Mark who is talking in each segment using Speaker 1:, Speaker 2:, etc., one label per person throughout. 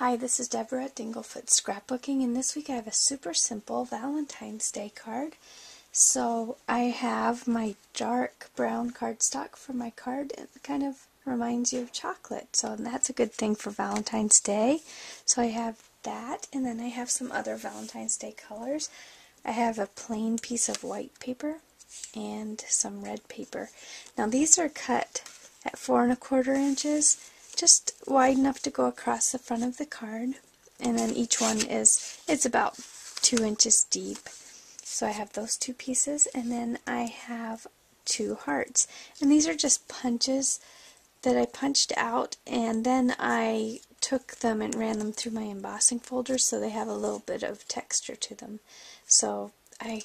Speaker 1: Hi, this is Deborah at Dinglefoot Scrapbooking, and this week I have a super simple Valentine's Day card. So I have my dark brown cardstock for my card. It kind of reminds you of chocolate, so that's a good thing for Valentine's Day. So I have that, and then I have some other Valentine's Day colors. I have a plain piece of white paper and some red paper. Now these are cut at 4 1/4 inches. Just wide enough to go across the front of the card, and then each one it's about 2 inches deep. So I have those two pieces, and then I have 2 hearts, and these are just punches that I punched out, and then I took them and ran them through my embossing folder so they have a little bit of texture to them. So I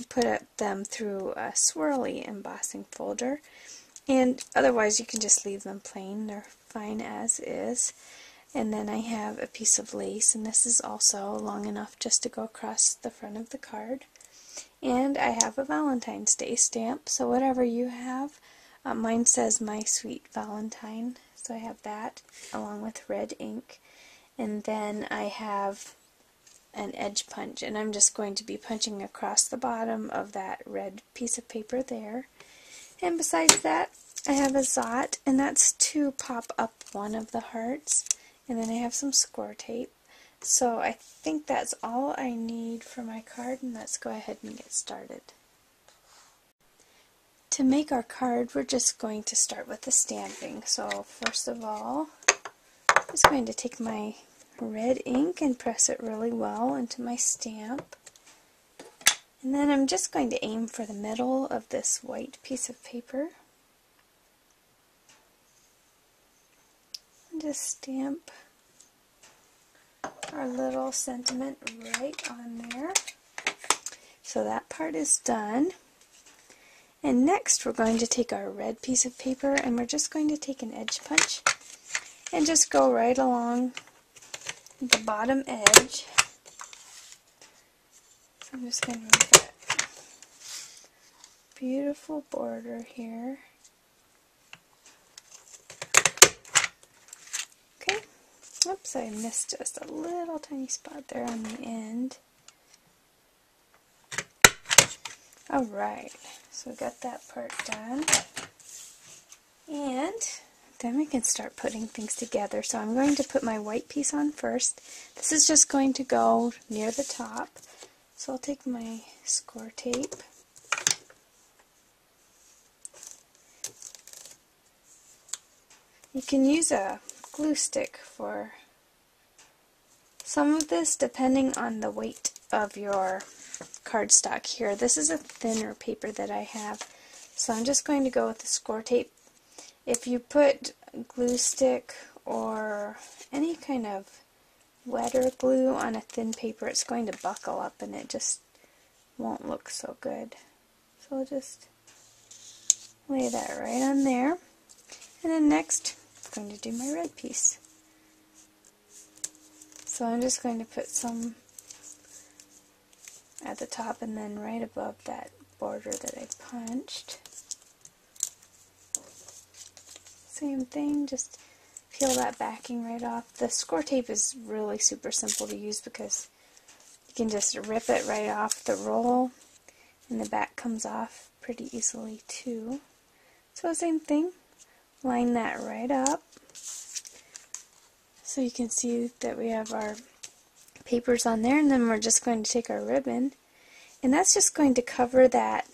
Speaker 1: put them through a swirly embossing folder. And otherwise you can just leave them plain, they're fine as is. And then I have a piece of lace, and this is also long enough just to go across the front of the card. And I have a Valentine's Day stamp, so whatever you have. Mine says My Sweet Valentine, so I have that along with red ink. And then I have an edge punch, and I'm just going to be punching across the bottom of that red piece of paper there. And besides that, I have a zot, and that's to pop up one of the hearts. And then I have some score tape. So I think that's all I need for my card, and let's go ahead and get started. To make our card, we're just going to start with the stamping. So first of all, I'm just going to take my red ink and press it really well into my stamp. And then I'm just going to aim for the middle of this white piece of paper. And just stamp our little sentiment right on there. So that part is done. And next we're going to take our red piece of paper, and we're just going to take an edge punch and just go right along the bottom edge. So I'm just going to make that beautiful border here. Okay, oops, I missed just a little tiny spot there on the end. Alright, so we got that part done. And then we can start putting things together. So I'm going to put my white piece on first. This is just going to go near the top. So I'll take my score tape. You can use a glue stick for some of this depending on the weight of your cardstock here. This is a thinner paper that I have, so I'm just going to go with the score tape. If you put glue stick or any kind of wetter glue on a thin paper, it's going to buckle up and it just won't look so good. So I'll just lay that right on there. And then next, I'm going to do my red piece. So I'm just going to put some at the top and then right above that border that I punched. Same thing, just peel that backing right off. The score tape is really super simple to use because you can just rip it right off the roll, and the back comes off pretty easily too. So same thing, line that right up so you can see that we have our papers on there, and then we're just going to take our ribbon, and that's just going to cover that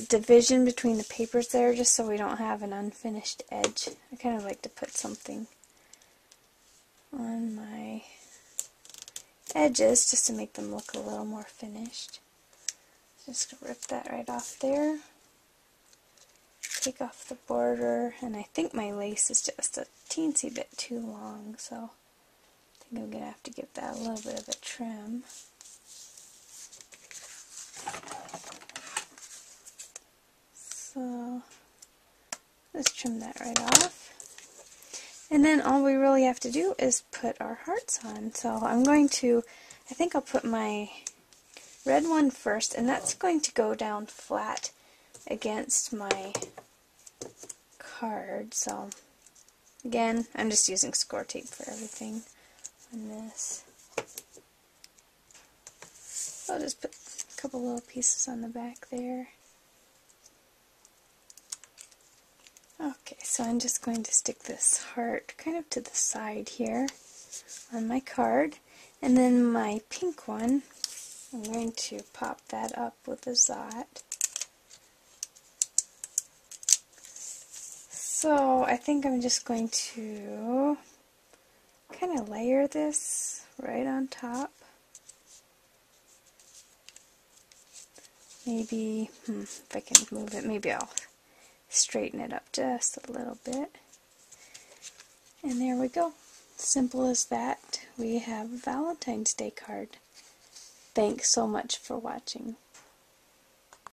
Speaker 1: division between the papers there, just so we don't have an unfinished edge. I kind of like to put something on my edges just to make them look a little more finished. Just rip that right off there. Take off the border, and I think my lace is just a teensy bit too long, so I think I'm going to have to give that a little bit of a trim. So let's trim that right off. And then all we really have to do is put our hearts on. So I'm going to, I think I'll put my red one first, and that's going to go down flat against my card. So Again, I'm just using score tape for everything on this. I'll just put a couple little pieces on the back there. Okay, so I'm just going to stick this heart kind of to the side here on my card, and then my pink one, I'm going to pop that up with a Zot. So I think I'm just going to kind of layer this right on top. Maybe, if I can move it, maybe I'll straighten it up just a little bit. And there we go. Simple as that. We have a Valentine's Day card. Thanks so much for watching.